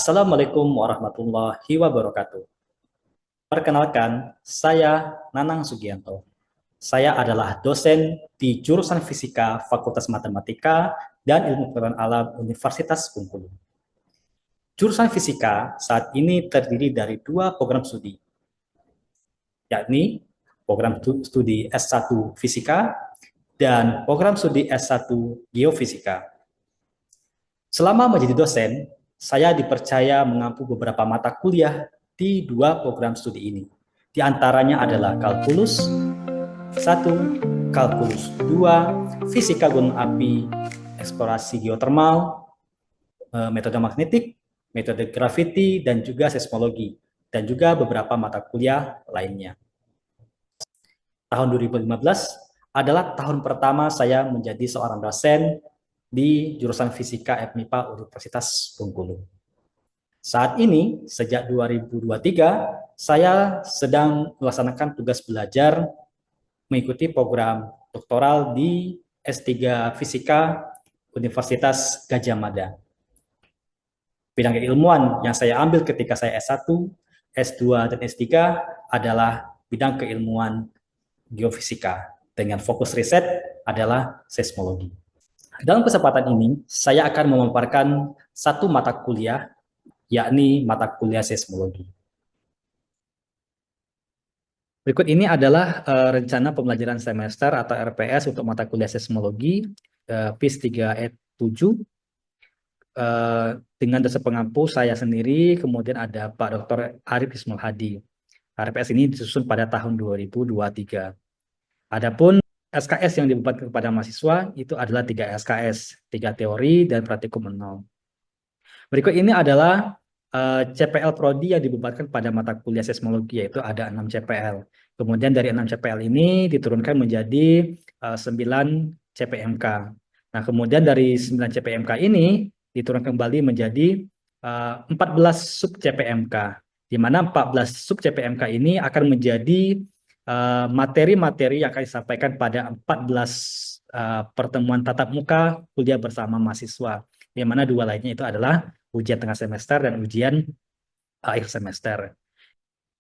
Assalamualaikum warahmatullahi wabarakatuh. Perkenalkan, saya Nanang Sugianto. Saya adalah dosen di jurusan Fisika Fakultas Matematika dan Ilmu Pengetahuan Alam Universitas Bengkulu. Jurusan Fisika saat ini terdiri dari dua program studi, yakni program studi S1 Fisika dan program studi S1 Geofisika. Selama menjadi dosen, saya dipercaya mengampu beberapa mata kuliah di dua program studi ini. Di antaranya adalah kalkulus 1, kalkulus 2, fisika gunung api, eksplorasi geotermal, metode magnetik, metode graviti, dan juga seismologi, dan juga beberapa mata kuliah lainnya. Tahun 2015 adalah tahun pertama saya menjadi seorang dosen di jurusan Fisika FMIPA Universitas Bengkulu. Saat ini, sejak 2023, saya sedang melaksanakan tugas belajar mengikuti program doktoral di S3 Fisika Universitas Gadjah Mada. Bidang keilmuan yang saya ambil ketika saya S1, S2, dan S3 adalah bidang keilmuan geofisika dengan fokus riset adalah seismologi. Dalam kesempatan ini, saya akan memaparkan satu mata kuliah, yakni mata kuliah seismologi. Berikut ini adalah rencana pembelajaran semester atau RPS untuk mata kuliah seismologi PIS 3E7 dengan dosen pengampu saya sendiri, kemudian ada Pak Dr. Arif Ismail Hadi. RPS ini disusun pada tahun 2023. Adapun SKS yang dibebankan kepada mahasiswa itu adalah 3 SKS, 3 teori dan praktikum 0. Berikut ini adalah CPL Prodi yang dibebankan pada mata kuliah seismologi, yaitu ada 6 CPL. Kemudian dari 6 CPL ini diturunkan menjadi 9 CPMK. Nah, kemudian dari 9 CPMK ini diturunkan kembali menjadi 14 sub CPMK, di mana 14 sub CPMK ini akan menjadi materi-materi yang akan disampaikan pada 14 pertemuan tatap muka kuliah bersama mahasiswa, di mana dua lainnya itu adalah ujian tengah semester dan ujian akhir semester.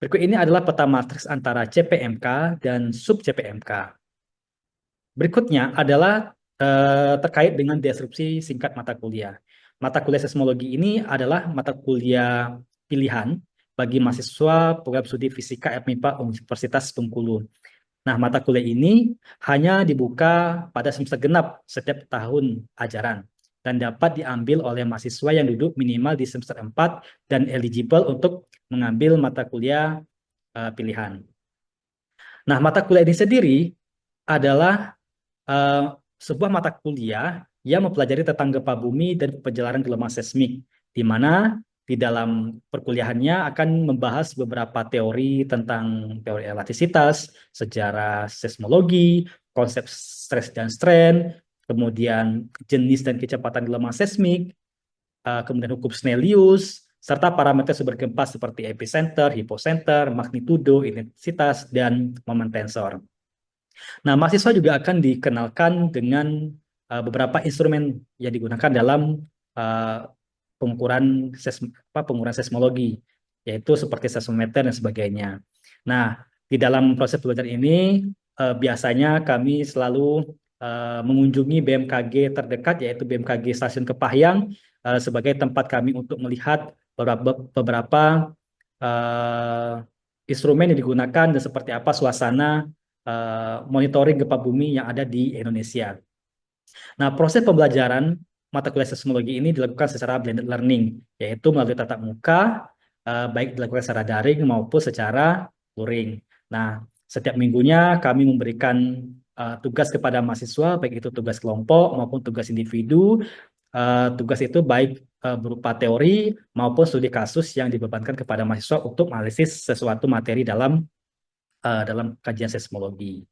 Berikut ini adalah peta matriks antara CPMK dan sub CPMK. Berikutnya adalah terkait dengan deskripsi singkat mata kuliah. Mata kuliah seismologi ini adalah mata kuliah pilihan bagi mahasiswa program studi Fisika FMIPA Universitas Bengkulu. Nah, mata kuliah ini hanya dibuka pada semester genap setiap tahun ajaran dan dapat diambil oleh mahasiswa yang duduk minimal di semester 4 dan eligible untuk mengambil mata kuliah pilihan. Nah, mata kuliah ini sendiri adalah sebuah mata kuliah yang mempelajari tentang gempa bumi dan penjelaran gelombang seismik, di mana di dalam perkuliahannya akan membahas beberapa teori tentang teori elastisitas, sejarah seismologi, konsep stres dan strain, kemudian jenis dan kecepatan gelombang seismik, kemudian hukum Snellius, serta parameter sumber gempa seperti epicenter, hypocenter, magnitudo, intensitas, dan moment tensor. Nah, mahasiswa juga akan dikenalkan dengan beberapa instrumen yang digunakan dalam pengukuran seismologi, yaitu seperti seismometer dan sebagainya. Nah, di dalam proses belajar ini biasanya kami selalu mengunjungi BMKG terdekat, yaitu BMKG Stasiun Kepahyang, sebagai tempat kami untuk melihat beberapa instrumen yang digunakan dan seperti apa suasana monitoring gempa bumi yang ada di Indonesia. Nah, proses pembelajaran mata kuliah seismologi ini dilakukan secara blended learning, yaitu melalui tatap muka, baik dilakukan secara daring maupun secara luring. Nah, setiap minggunya kami memberikan tugas kepada mahasiswa, baik itu tugas kelompok maupun tugas individu. Tugas itu baik berupa teori maupun studi kasus yang dibebankan kepada mahasiswa untuk analisis sesuatu materi dalam kajian seismologi.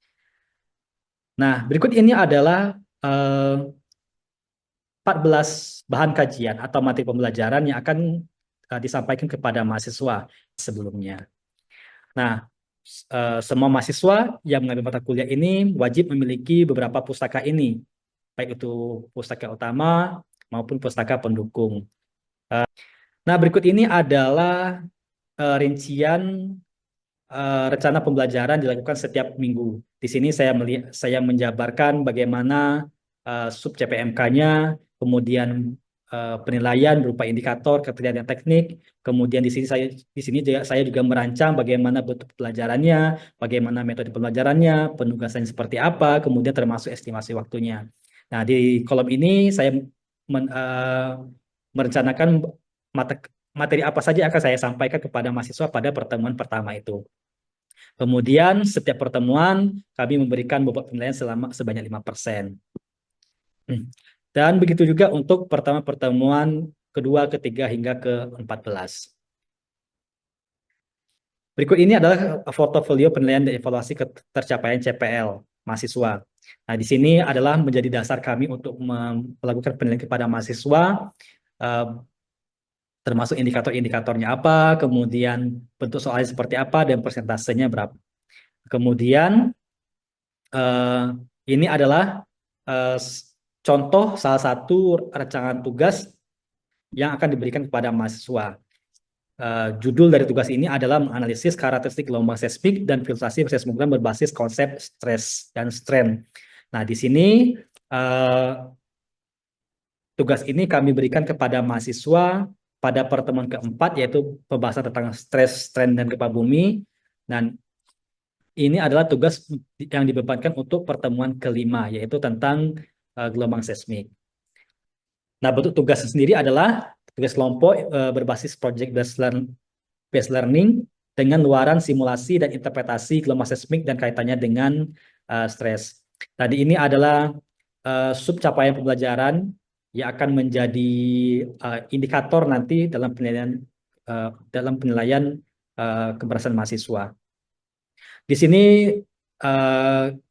Nah, berikut ini adalah 14 bahan kajian atau materi pembelajaran yang akan disampaikan kepada mahasiswa sebelumnya. Nah, semua mahasiswa yang mengambil mata kuliah ini wajib memiliki beberapa pustaka ini, baik itu pustaka utama maupun pustaka pendukung. Nah, berikut ini adalah rincian rencana pembelajaran dilakukan setiap minggu. Di sini saya menjabarkan bagaimana sub CPMK-nya, kemudian penilaian berupa indikator, kriteria dan teknik. Kemudian saya juga merancang bagaimana bentuk pelajarannya, bagaimana metode pembelajarannya, penugasannya seperti apa, kemudian termasuk estimasi waktunya. Nah, di kolom ini saya merencanakan materi apa saja akan saya sampaikan kepada mahasiswa pada pertemuan pertama itu. Kemudian setiap pertemuan kami memberikan bobot penilaian sebanyak 5%. Dan begitu juga untuk pertemuan kedua, ketiga, hingga ke-14. Berikut ini adalah portofolio penilaian dan evaluasi tercapaian CPL mahasiswa. Nah, di sini adalah menjadi dasar kami untuk melakukan penilaian kepada mahasiswa, eh, termasuk indikator-indikatornya apa, kemudian bentuk soalnya seperti apa, dan persentasenya berapa. Kemudian eh, ini adalah eh, contoh salah satu rancangan tugas yang akan diberikan kepada mahasiswa. Judul dari tugas ini adalah menganalisis karakteristik gelombang seismik dan filtrasi seismogram berbasis konsep stres dan strain. Nah, di sini tugas ini kami berikan kepada mahasiswa pada pertemuan keempat, yaitu pembahasan tentang stres, strain, dan gempa bumi. Dan ini adalah tugas yang dibebankan untuk pertemuan kelima, yaitu tentang gelombang seismik. Nah, bentuk tugas sendiri adalah tugas kelompok berbasis project based learning dengan luaran simulasi dan interpretasi gelombang seismik dan kaitannya dengan stres. Tadi ini adalah sub capaian pembelajaran yang akan menjadi indikator nanti dalam penilaian keberhasilan mahasiswa. Di sini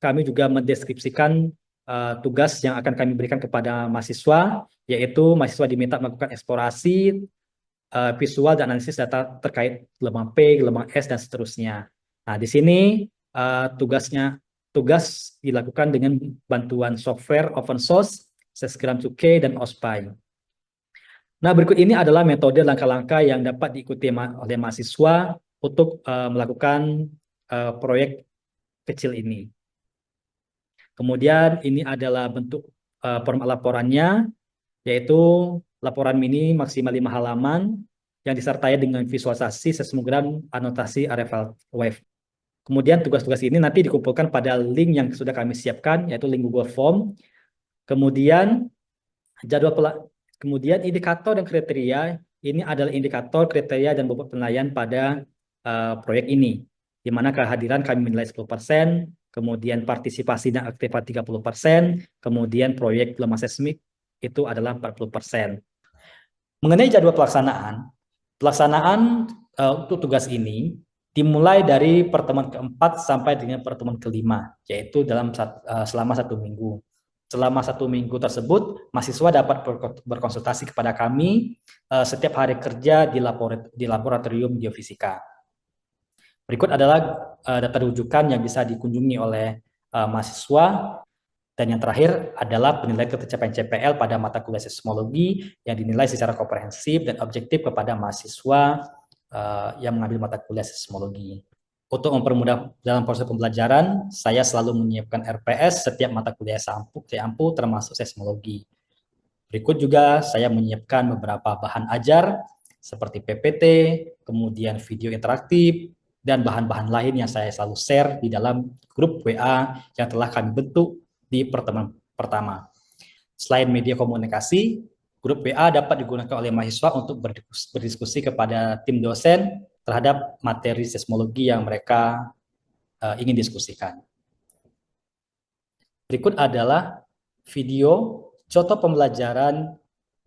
kami juga mendeskripsikan tugas yang akan kami berikan kepada mahasiswa, yaitu mahasiswa diminta melakukan eksplorasi visual dan analisis data terkait gelombang P, gelombang S, dan seterusnya. Nah, di sini tugas dilakukan dengan bantuan software open source, Seisgram2K, dan OSPI. Nah, berikut ini adalah metode langkah-langkah yang dapat diikuti oleh mahasiswa untuk melakukan proyek kecil ini. Kemudian ini adalah bentuk format laporannya, yaitu laporan mini maksimal 5 halaman yang disertai dengan visualisasi seismogram anotasi area wave. Kemudian tugas-tugas ini nanti dikumpulkan pada link yang sudah kami siapkan, yaitu link Google Form. Kemudian kemudian indikator dan kriteria, ini adalah indikator, kriteria, dan bobot penilaian pada proyek ini, di mana kehadiran kami menilai 10%, kemudian partisipasi dan aktifasi 30%, kemudian proyek gelombang seismik itu adalah 40%. Mengenai jadwal pelaksanaan untuk tugas ini dimulai dari pertemuan keempat sampai dengan pertemuan kelima, yaitu selama 1 minggu. Selama 1 minggu tersebut, mahasiswa dapat berkonsultasi kepada kami setiap hari kerja di laboratorium geofisika. Berikut adalah data rujukan yang bisa dikunjungi oleh mahasiswa. Dan yang terakhir adalah penilaian tercapaian CPL pada mata kuliah seismologi yang dinilai secara komprehensif dan objektif kepada mahasiswa yang mengambil mata kuliah seismologi. Untuk mempermudah dalam proses pembelajaran, saya selalu menyiapkan RPS setiap mata kuliah ampu termasuk seismologi. Berikut juga saya menyiapkan beberapa bahan ajar seperti PPT, kemudian video interaktif, dan bahan-bahan lain yang saya selalu share di dalam grup WA yang telah kami bentuk di pertemuan pertama. Selain media komunikasi, grup WA dapat digunakan oleh mahasiswa untuk berdiskusi kepada tim dosen terhadap materi seismologi yang mereka ingin diskusikan. Berikut adalah video contoh pembelajaran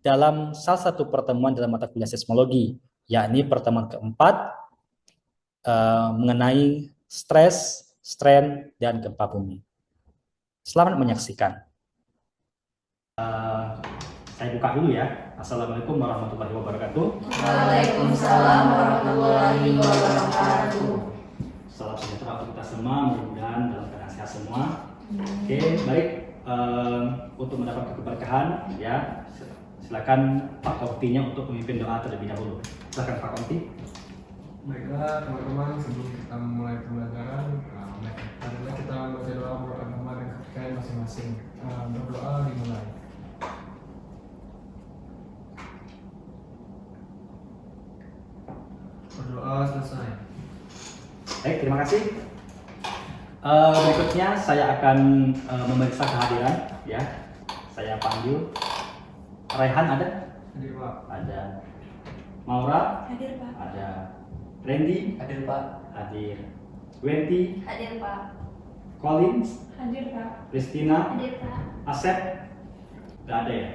dalam salah satu pertemuan dalam mata kuliah seismologi, yakni pertemuan keempat mengenai stres, strain, dan gempa bumi. Selamat menyaksikan. Saya buka dulu ya. Assalamualaikum warahmatullahi wabarakatuh. Waalaikumsalam warahmatullahi wabarakatuh. Salam sejahtera untuk kita semua, mudah-mudahan dalam keadaan sehat semua. Oke, baik. Untuk mendapatkan keberkahan, ya, Silakan Pak Koktinya untuk memimpin doa terlebih dahulu. Silakan Pak Kokti. Baiklah teman-teman, sebelum kita mulai pembelajaran, marilah kita baca doa menurut agama dan kepercayaan masing-masing. Berdoa dimulai. Berdoa selesai. Baik, terima kasih. Berikutnya saya akan memeriksa kehadiran, ya. Saya panggil. Raihan ada? Hadir Pak. Ada. Maura? Hadir Pak. Ada. Randy? Hadir Pak. Hadir. Wenty? Hadir Pak. Collins? Hadir Pak. Christina? Hadir Pak. Asep? Gak ada ya?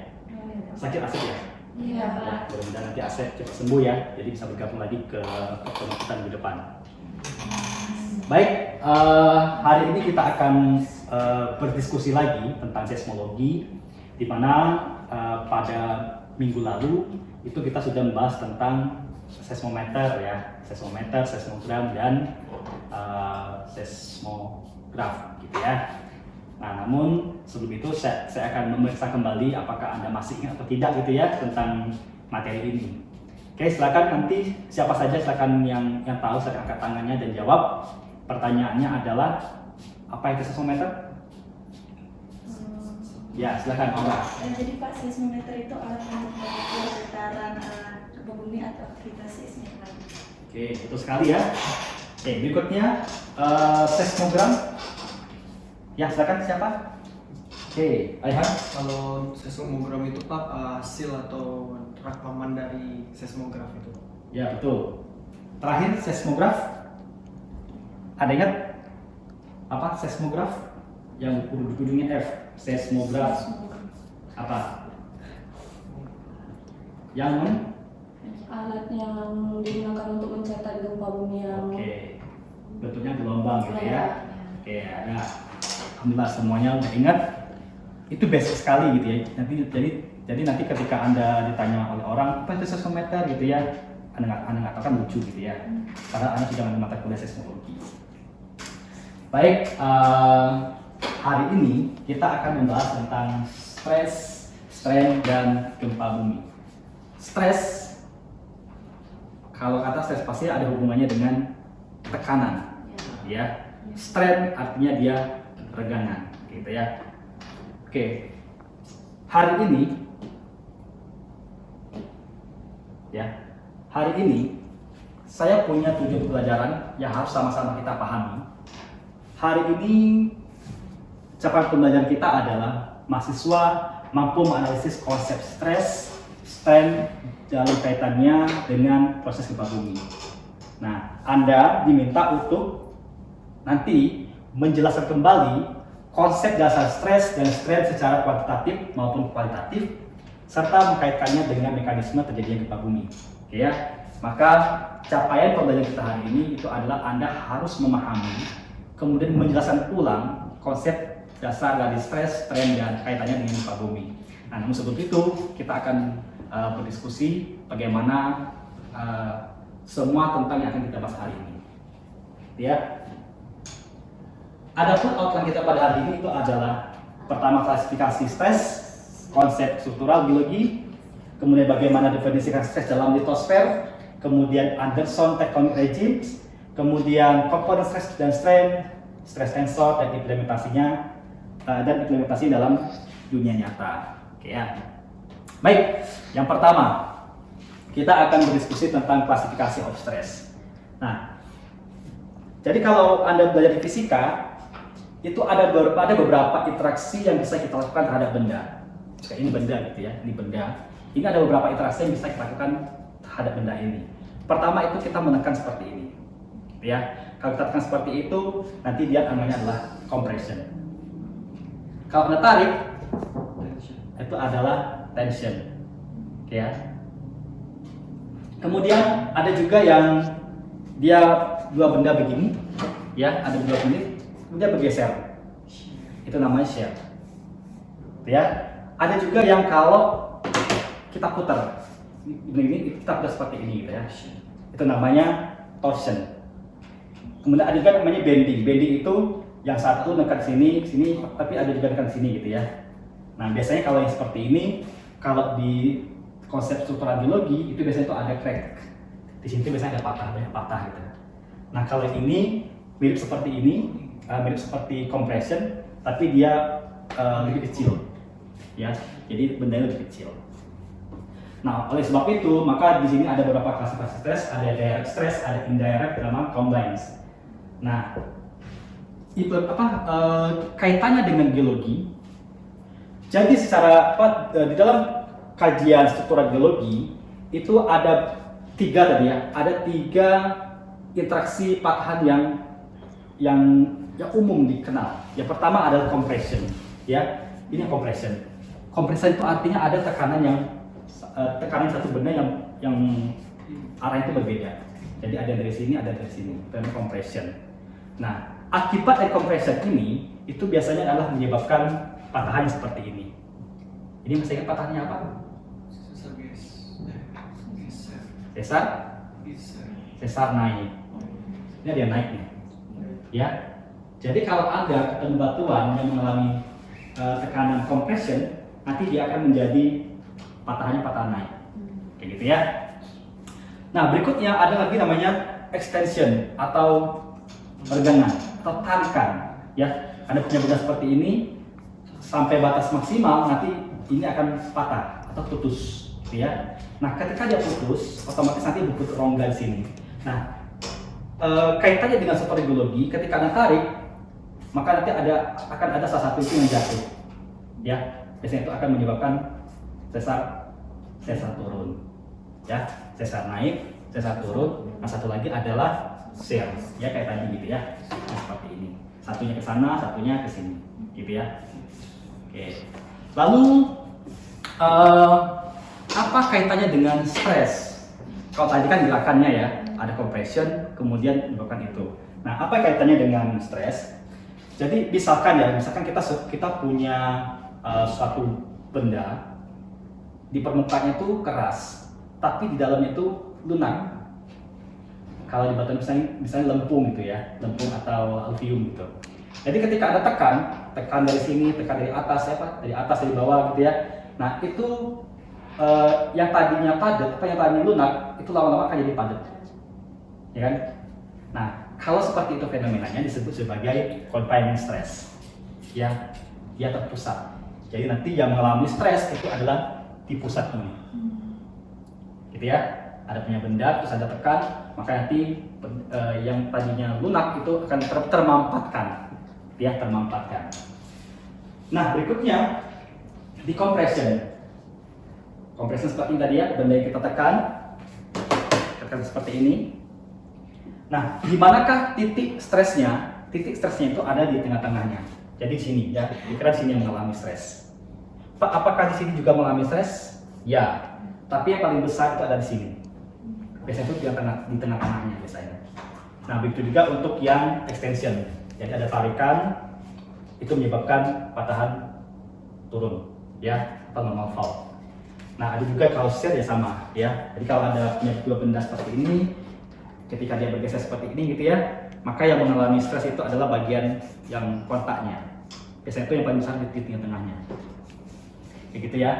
Sakit Asep ya? Iya Pak. Ya, mudah-mudahan nanti Asep cepat sembuh ya, jadi bisa bergabung lagi ke pertemuan di depan. Baik, hari ini kita akan berdiskusi lagi tentang seismologi, di mana pada minggu lalu itu kita sudah membahas tentang seismometer ya, seismometer, seismogram dan seismograf gitu ya. Nah, namun sebelum itu saya akan memeriksa kembali apakah Anda masih ingat atau tidak gitu ya tentang materi ini. Oke, silakan nanti siapa saja silakan yang tahu silakan angkat tangannya dan jawab. Pertanyaannya adalah apa itu seismometer? Ya, silakan Aura. Jadi Pak, seismometer itu alat untuk mengukur getaran gempa bumi atau aktivitas seismik. Oke, betul sekali ya. Oke, berikutnya seismogram. Ya, silakan siapa? Oke, Aihan. Kalau seismogram itu Pak, hasil atau rekaman dari seismograf itu. Ya, betul. Terakhir seismograf. Ada ingat apa seismograf? Yang ujungnya F. Seismograf. Apa? Yang alat yang digunakan untuk mencatat gempa bumi yang Oke. Bentuknya gelombang gitu ya. Oke, ada. Alhamdulillah semuanya udah ingat. Itu basic sekali gitu ya. Jadi nanti ketika Anda ditanya oleh orang apa itu seismometer gitu ya, Anda nggak tahu kan lucu gitu ya. Karena Anda sudah mengambil mata kuliah seismologi. Baik, hari ini kita akan membahas tentang stres, strain, dan gempa bumi. Stres, kalau kata stres pasti ada hubungannya dengan tekanan, ya. Strain artinya dia regangan, gitu ya. Oke, hari ini saya punya 7 pelajaran yang harus sama-sama kita pahami. Hari ini capaian pembelajaran kita adalah mahasiswa mampu menganalisis konsep stres, strain dalam kaitannya dengan proses gempa bumi. Nah, Anda diminta untuk nanti menjelaskan kembali konsep dasar stres dan strain secara kuantitatif maupun kualitatif, serta mengkaitkannya dengan mekanisme terjadinya gempa bumi. Oke ya, maka capaian pembelajaran kita hari ini itu adalah Anda harus memahami, kemudian menjelaskan ulang konsep dasar dari stres, strain, dan kaitannya dengan gempa bumi. Nah, namun sebelum itu kita akan berdiskusi bagaimana semua tentang yang akan kita bahas hari ini. Ya. Adapun outline kita pada hari ini itu adalah pertama klasifikasi stres, konsep struktural biologi, kemudian bagaimana definisikan stres dalam litosfer, kemudian Anderson tectonic regimes, kemudian komponen stres dan strain, stres tensor dan implementasi dalam dunia nyata. Oke ya. Baik, yang pertama kita akan berdiskusi tentang klasifikasi of stress. Nah, jadi kalau Anda belajar di fisika, itu ada beberapa interaksi yang bisa kita lakukan terhadap benda. Kayak ini benda gitu ya, ini benda. Ini ada beberapa interaksi yang bisa kita lakukan terhadap benda ini. Pertama itu kita menekan seperti ini, ya. Kalau kita tekan seperti itu, nanti dia namanya adalah compression. Kalau Anda tarik, itu adalah tension, ya. Kemudian ada juga yang dia dua benda begini, ya, ada dua benda, kemudian bergeser, itu namanya shear, ya. Ada juga yang kalau kita putar, ini kita putar seperti ini, gitu ya, itu namanya torsion. Kemudian ada juga namanya bending. Bending itu yang satu dekat sini, tapi ada juga dekat sini gitu ya. Nah, biasanya kalau yang seperti ini kalau di konsep struktural geologi itu biasanya itu ada crack. Di sini tuh biasanya ada patah, banyak patah gitu. Nah kalau ini mirip seperti ini, mirip seperti compression, tapi dia lebih kecil, ya. Jadi bendanya lebih kecil. Nah oleh sebab itu maka di sini ada beberapa klasifikasi stres, ada direct stress, ada indirect, sama combined. Nah itu kaitannya dengan geologi. Jadi secara di dalam kajian struktural geologi itu ada tiga tadi ya, ada tiga interaksi patahan yang umum dikenal. Yang pertama adalah compression, ya. Ini compression. Compression itu artinya ada tekanan satu benda yang arahnya itu berbeda. Jadi ada dari sini, ada dari sini. Itu namanya compression. Nah, akibat dari compression ini itu biasanya adalah menyebabkan patahan seperti ini. Ini masih ingat patahnya apa? Sesar naik. Ini dia naik nih. Ya. Jadi kalau ada ketemu batuan yang mengalami tekanan compression, nanti dia akan menjadi patahannya patah naik. Kayak gitu ya. Nah, berikutnya ada lagi namanya extension atau regangan atau tarikan, ya. Anda punya benda seperti ini sampai batas maksimal, nanti ini akan patah atau putus, ya. Nah, ketika dia putus, otomatis nanti berputar rongga di sini. Nah, kaitannya dengan struktur geologi, ketika Anda tarik, maka nanti akan ada salah satu itu yang jatuh, ya. Biasanya itu akan menyebabkan sesar turun, ya. Sesar naik, sesar turun. Nah, satu lagi adalah shear, ya, kaitannya gitu ya. Nah, seperti ini. Satunya ke sana, satunya ke sini, gitu ya. Oke. Lalu apa kaitannya dengan stres? Kalau tadi kan gerakannya ya, ada compression, kemudian menyebabkan itu. Nah, apa kaitannya dengan stres? Jadi misalkan kita punya suatu benda di permukaannya itu keras, tapi di dalamnya itu lunak. Kalau di batuan misalnya lempung gitu ya, lempung atau alveum gitu. Jadi ketika ada tekan dari sini, tekan dari atas, dari atas, dari bawah gitu ya. Nah itu yang tadinya padat, yang tadinya lunak, itu lama-lama akan jadi padat, ya kan? Nah kalau seperti itu fenomenanya disebut sebagai confining stress, ya, dia terpusat. Jadi nanti yang mengalami stres itu adalah di pusat ini, gitu ya. Ada punya benda, terus ada tekan, maka nanti yang tadinya lunak itu akan termampatkan, ya, termampatkan. Nah berikutnya di compression. Compression seperti ini tadi ya, benda yang kita tekan seperti ini. Nah, di manakah titik stresnya? Titik stresnya itu ada di tengah-tengahnya. Jadi di sini ya, dikira sini yang mengalami stres. Apakah di sini juga mengalami stres? Ya, tapi yang paling besar itu ada di sini. Biasanya itu di tengah-tengahnya biasanya. Nah, begitu juga untuk yang extension. Jadi ada tarikan, itu menyebabkan patahan turun, ya, atau normal fault. Nah, ada juga kalau shear ya sama, ya. Jadi kalau ada punya dua benda seperti ini, ketika dia bergeser seperti ini gitu ya, maka yang mengalami stres itu adalah bagian yang kontaknya. Biasanya itu yang paling besar di tengah-tengahnya. Kayak gitu ya.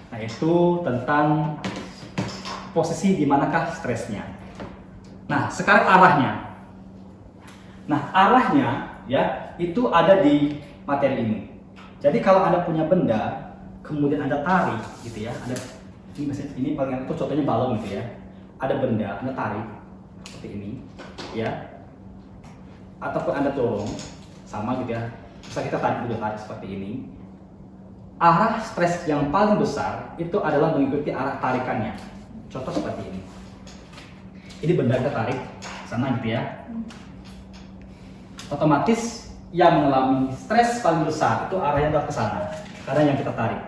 Nah, itu tentang posisi di manakah stresnya. Nah, sekarang arahnya. Nah, arahnya ya itu ada di materi ini. Jadi kalau Anda punya benda, kemudian Anda tarik gitu ya, ini paling itu contohnya balon gitu ya. Ada benda, Anda tarik seperti ini, ya. Ataupun Anda dorong, sama gitu ya. Bisa kita tarik seperti ini. Arah stres yang paling besar itu adalah mengikuti arah tarikannya. Contoh seperti ini. Ini benda kita tarik sana gitu ya. Otomatis yang mengalami stres paling besar itu arahnya adalah ke sana, karena yang kita tarik.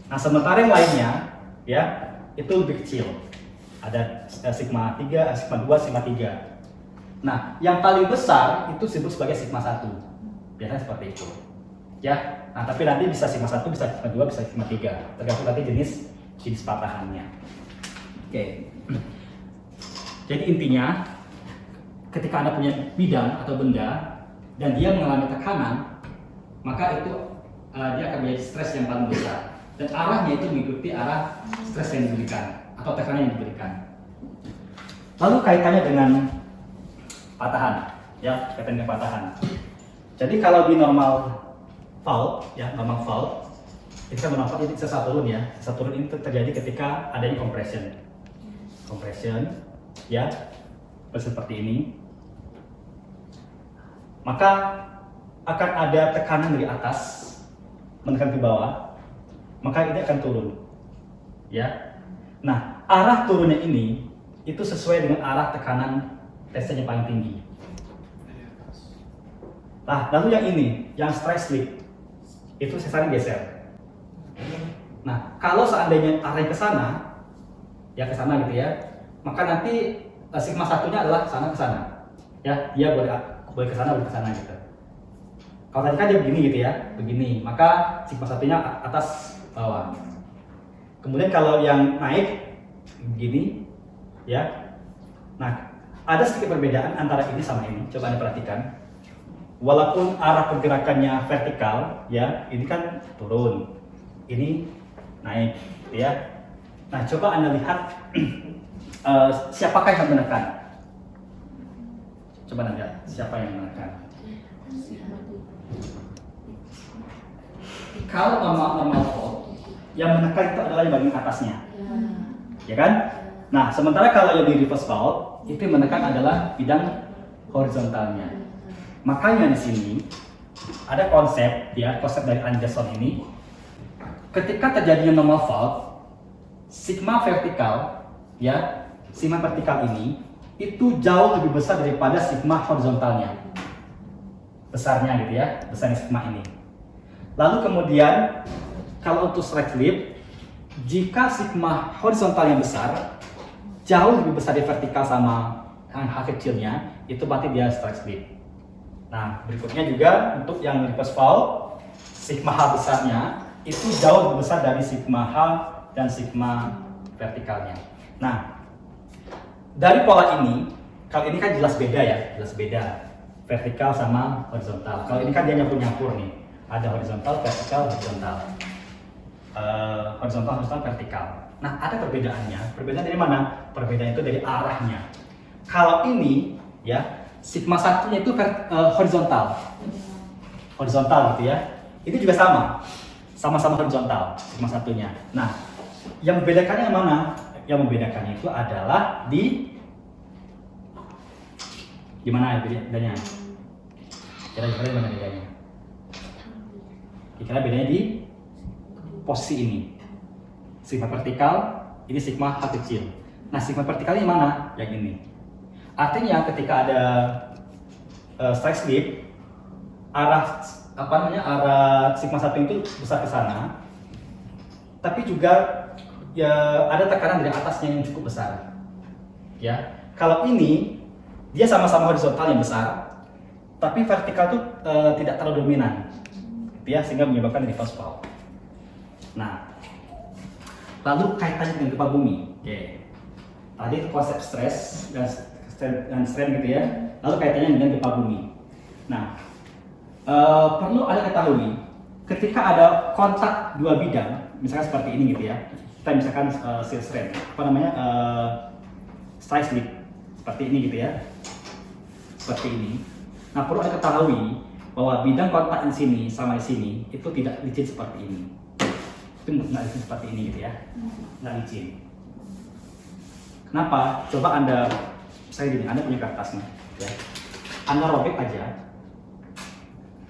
Nah, sementara yang lainnya ya itu lebih kecil. Ada sigma 3, sigma 2, sigma 3. Nah, yang paling besar itu disebut sebagai sigma 1. Biasanya seperti itu. Ya. Nah, tapi nanti bisa sigma 1, bisa sigma 2, bisa sigma 3. Tergantung nanti jenis patahannya. Oke. Jadi intinya ketika Anda punya bidang atau benda dan dia mengalami tekanan, maka itu dia akan menjadi stres yang paling besar. Dan arahnya itu mengikuti arah stres yang diberikan atau tekanan yang diberikan. Lalu kaitannya dengan patahan, ya, kaitannya dengan patahan. Jadi kalau di normal fault, ya, normal fault, itu kan normal fault itu sesat turun ya. Sesat turun ini terjadi ketika adanya compression. Compression, ya, seperti ini. Maka akan ada tekanan dari atas menekan ke bawah, maka ini akan turun, ya. Nah, arah turunnya ini itu sesuai dengan arah tekanan tesnya yang paling tinggi. Nah, lalu yang ini, yang stress slip, itu sesarnya geser. Nah, kalau seandainya arahnya ke sana, ya ke sana gitu ya, maka nanti sigma satunya adalah sana ke sana, ya, dia boleh ke sana, boleh ke sana gitu. Kalau tadi kan dia begini gitu ya, begini, maka sigma satunya atas bawah. Kemudian kalau yang naik begini, ya. Nah, ada sedikit perbedaan antara ini sama ini. Coba Anda perhatikan. Walaupun arah pergerakannya vertikal, ya, ini kan turun, ini naik, gitu ya. Nah, coba Anda lihat siapakah yang menekan. Coba Anda lihat siapa yang menekan. Kalau normal fault, yang menekan itu adalah yang bagian atasnya, ya kan? Nah, sementara kalau yang di reverse fault, itu yang menekan adalah bidang horizontalnya. Makanya di sini ada konsep, ya, konsep dari Anderson ini. Ketika terjadinya normal fault, sigma vertikal, ya, sigma vertikal ini itu jauh lebih besar daripada sigma horizontalnya. Besarnya gitu ya, besarnya sigma ini. Lalu kemudian kalau untuk strike slip, jika sigma horizontal yang besar jauh lebih besar dari vertikal sama yang H kecilnya, itu berarti dia strike slip. Nah, berikutnya juga untuk yang reverse fault, sigma H besarnya itu jauh lebih besar dari sigma H dan sigma vertikalnya. Nah, dari pola ini, kalau ini kan jelas beda ya, jelas beda vertikal sama horizontal. Kalau ini kan dia nyampur-nyampur nih, ada horizontal, vertikal, horizontal, horizontal, vertikal. Nah, ada perbedaannya. Perbedaan dari mana? Perbedaan itu dari arahnya. Kalau ini, ya, sigma satunya itu horizontal, horizontal gitu ya. Ini juga sama-sama horizontal sigma satunya. Nah, yang membedakannya yang mana? Yang membedakannya itu adalah di mana bedanya? Kira-kira di mana bedanya? Kira-kira bedanya di posisi ini. Sigma vertikal, ini sigma H kecil. Nah, sigma vertikalnya mana? Yang ini. Artinya ketika ada strike slip, arah arah sigma 1 itu besar ke sana, tapi juga ya ada tekanan dari atasnya yang cukup besar. Ya, kalau ini dia sama-sama horizontal yang besar, tapi vertikal itu tidak terlalu dominan, ya, sehingga menyebabkan reverse fault. Nah, lalu kaitannya dengan gempa bumi. Tadi itu konsep stres dan strain gitu ya. Lalu kaitannya dengan gempa bumi. Nah, perlu Anda ketahui ketika ada kontak dua bidang, misalkan seperti ini gitu ya. Kita misalkan shear strain, strike slip seperti ini gitu ya. Seperti ini. Nah, perlu Anda ketahui bahwa bidang kontak di sini sama di sini itu tidak licin seperti ini. Itu nggak licin seperti ini gitu ya. Nggak licin. Kenapa? Coba Anda, saya gini, Anda punya kertas nih, ya. Anda robek aja,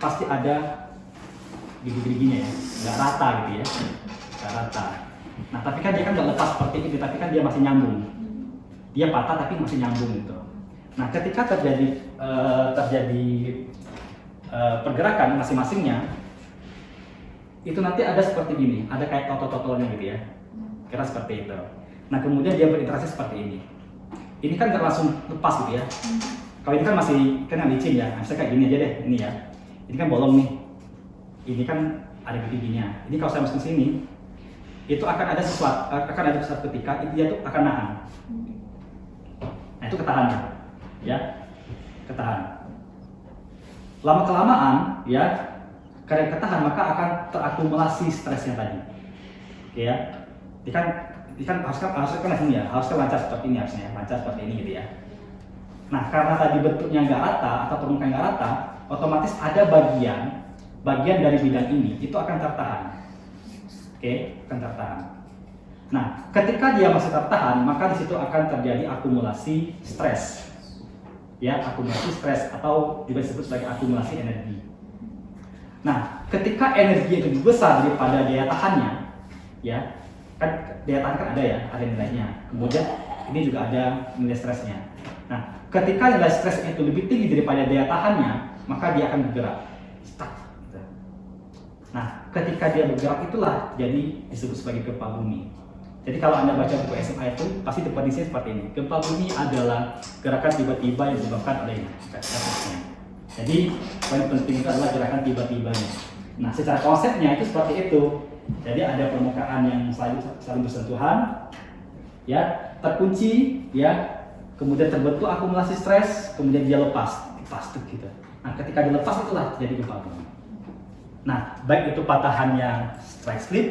pasti ada gigi-giginya ya, nggak rata gitu ya, nggak rata. Nah, tapi kan dia kan nggak lepas seperti ini, tapi kan dia masih nyambung. Dia patah tapi masih nyambung gitu. Nah, ketika terjadi pergerakan masing-masingnya, itu nanti ada seperti gini, ada kayak totol-totolnya gitu ya, kira seperti itu. Nah, kemudian dia berinteraksi seperti ini. Ini kan nggak langsung lepas gitu ya. Kalau ini kan masih kan licin ya, misalnya kayak gini aja deh, ini ya. Ini kan bolong nih. Ini kan ada giginya. Ini kalau saya masukin sini, itu akan ada sesuatu ketika dia tuh akan nahan. Nah, itu ketahan ya, ketahan. Lama kelamaan ya, karena ketahan maka akan terakumulasi stresnya tadi. Oke ya. Ini kan harusnya langsung ya, harusnya lancar seperti ini harusnya, lancar seperti ini gitu ya. Nah, karena tadi bentuknya nggak rata atau permukaan nggak rata, otomatis ada bagian dari bidang ini itu akan tertahan. Oke, akan tertahan. Nah, ketika dia masih tertahan, maka di situ akan terjadi akumulasi stres. Ya, akumulasi stres atau juga disebut sebagai akumulasi energi. Nah, ketika energi itu lebih besar daripada daya tahannya, ya, kan daya tahan kan ada nilainya. Kemudian ini juga ada nilai stresnya. Nah, ketika nilai stres itu lebih tinggi daripada daya tahannya, maka dia akan bergerak, stuck. Gitu. Nah, ketika dia bergerak itulah jadi disebut sebagai gempa bumi. Jadi kalau Anda baca buku SMA itu pasti definisinya seperti ini. Gempa bumi adalah gerakan tiba-tiba yang disebabkan oleh stresnya. Jadi poin penting itu adalah gerakan tiba-tibanya. Nah, secara konsepnya itu seperti itu. Jadi ada permukaan yang saling bersentuhan, ya, terkunci, ya, kemudian terbentuk akumulasi stres, kemudian dia lepas tuh gitu. Nah, ketika dilepas itulah terjadi gempa bumi. Nah, baik itu patahannya strike slip,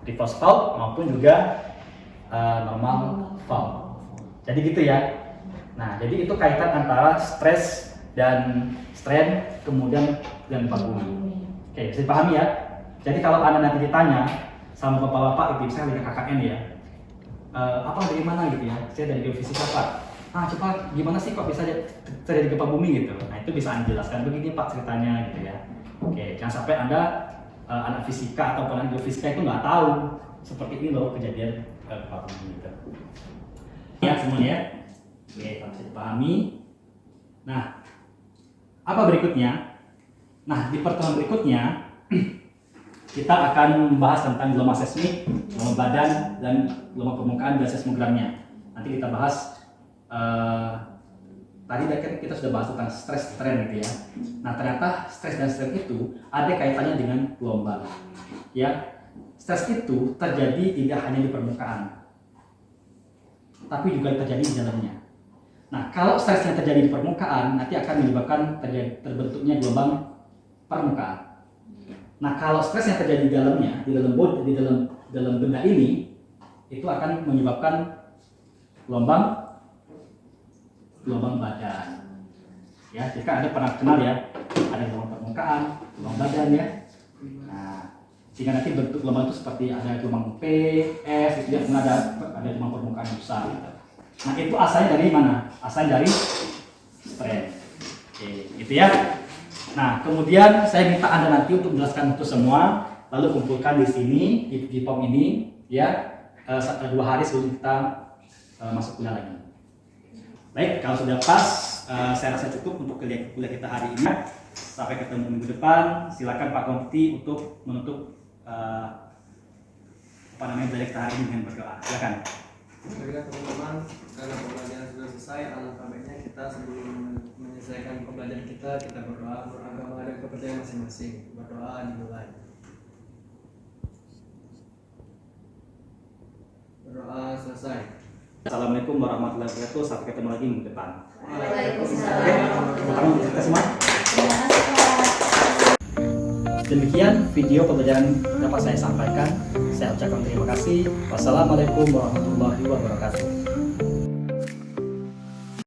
reverse fault maupun juga normal fault. Jadi gitu ya. Nah, jadi itu kaitan antara stres dan strain kemudian dan gempa bumi. Oke, bisa dipahami ya. Jadi kalau Anda nanti ditanya sama bapak-bapak itu, misalnya dari KKN ya, apa dari mana gitu ya? Saya dari geofisika Pak. Coba gimana sih kok bisa terjadi gempa bumi gitu? Nah, itu bisa Anda jelaskan begini Pak ceritanya gitu ya. Oke, jangan sampai Anda anak fisika atau anak geofisika itu nggak tahu seperti ini loh kejadian gempa bumi gitu. Ya semuanya ya. Oke, bisa dipahami. Nah, apa berikutnya? Nah, di pertemuan berikutnya kita akan membahas tentang gelombang seismik, gelombang badan, dan gelombang permukaan dan seismogramnya. Nanti kita bahas tadi kita sudah bahas tentang stres strain gitu ya. Nah, ternyata stres dan strain itu ada kaitannya dengan gelombang. Ya, stres itu terjadi tidak hanya di permukaan, tapi juga terjadi di dalamnya. Nah, kalau stresnya terjadi di permukaan, nanti akan menyebabkan terbentuknya gelombang permukaan. Nah, kalau stres yang terjadi di dalamnya, di dalam benda ini, itu akan menyebabkan gelombang badan. Ya, jika Anda pernah kenal ya, ada gelombang permukaan, gelombang badan ya. Nah, sehingga nanti bentuk gelombang itu seperti ada gelombang P, S, itu ya, ada gelombang permukaan yang besar. Gitu. Nah, itu asalnya dari mana? Asalnya dari strain. Oke, gitu ya. Nah, kemudian saya minta Anda nanti untuk menjelaskan itu semua, lalu kumpulkan di sini, di form ini, ya, 2 hari sebelum kita masuk kuliah lagi. Baik, kalau sudah pas, saya rasa cukup untuk kuliah kita hari ini. Sampai ketemu minggu depan. Silakan Pak Komti untuk menutup dari kita hari ini dengan berdoa. Silakan. Baiklah teman-teman, karena pembelajaran sudah selesai, alangkah baiknya kita sebelum menyelesaikan pembelajaran kita berdoa beragama dan kepercayaan masing-masing. Berdoa dimulai. Berdoa selesai. Assalamualaikum warahmatullahi wabarakatuh. Sampai ketemu lagi minggu depan. Waalaikumsalam. Oke, kita semua. Demikian video pembelajaran dapat saya sampaikan. Saya ucapkan terima kasih. Wassalamualaikum warahmatullahi wabarakatuh.